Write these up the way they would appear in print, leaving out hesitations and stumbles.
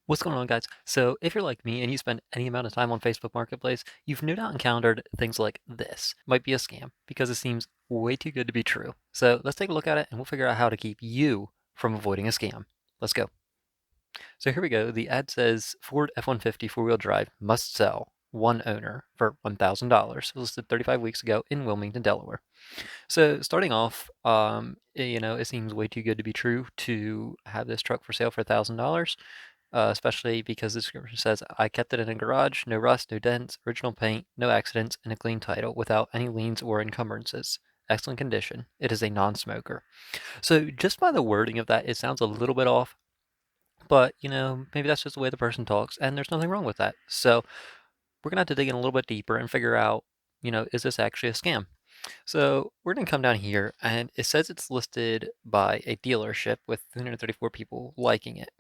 What's going on, guys? So, if you're like me and you spend any amount of time on Facebook Marketplace, you've no doubt encountered things like this. Might be a scam because it seems way too good to be true. So, let's take a look at it and we'll figure out how to keep you from avoiding a scam. Let's go. So, here we go. The ad says Ford F-150 four-wheel drive must sell, one owner for $1,000, listed 35 weeks ago in Wilmington, Delaware. So, starting off, it seems way too good to be true to have this truck for sale for $1,000. Especially because the description says, I kept it in a garage, no rust, no dents, original paint, no accidents, and a clean title without any liens or encumbrances. Excellent condition. It is a non-smoker. So just by the wording of that, it sounds a little bit off, but maybe that's just the way the person talks, and there's nothing wrong with that. So we're gonna have to dig in a little bit deeper and figure out, is this actually a scam? So we're gonna come down here, and it says it's listed by a dealership with 334 people liking it.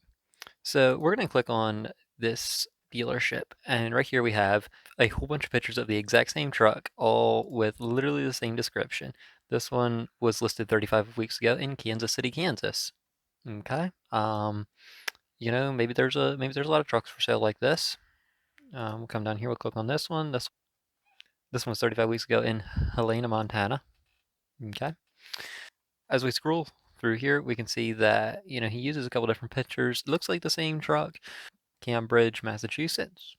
So we're going to click on this dealership, and right here we have a whole bunch of pictures of the exact same truck, all with literally the same description. This one was listed 35 weeks ago in Kansas City, Kansas. Okay. Maybe there's a lot of trucks for sale like this. We'll come down here, we'll click on this one. This one was 35 weeks ago in Helena, Montana. Okay. As we scroll through here, we can see that, he uses a couple different pictures. It looks like the same truck. Cambridge, Massachusetts.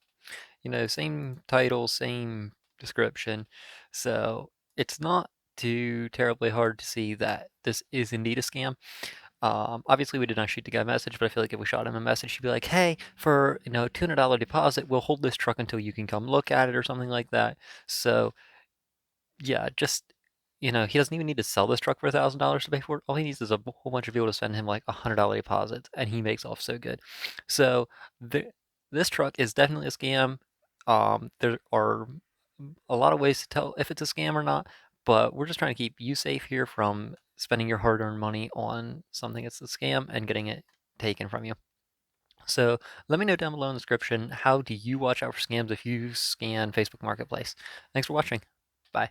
Same title, same description. So it's not too terribly hard to see that this is indeed a scam. Obviously, we did not shoot the guy a message, but I feel like if we shot him a message, he'd be like, "Hey, for $200 deposit, we'll hold this truck until you can come look at it," or something like that. So yeah, just he doesn't even need to sell this truck for $1,000 to pay for it. All he needs is a whole bunch of people to send him like $100 deposits, and he makes off so good. So this truck is definitely a scam. There are a lot of ways to tell if it's a scam or not, but we're just trying to keep you safe here from spending your hard-earned money on something that's a scam and getting it taken from you. So let me know down below in the description, how do you watch out for scams if you scan Facebook Marketplace? Thanks for watching. Bye.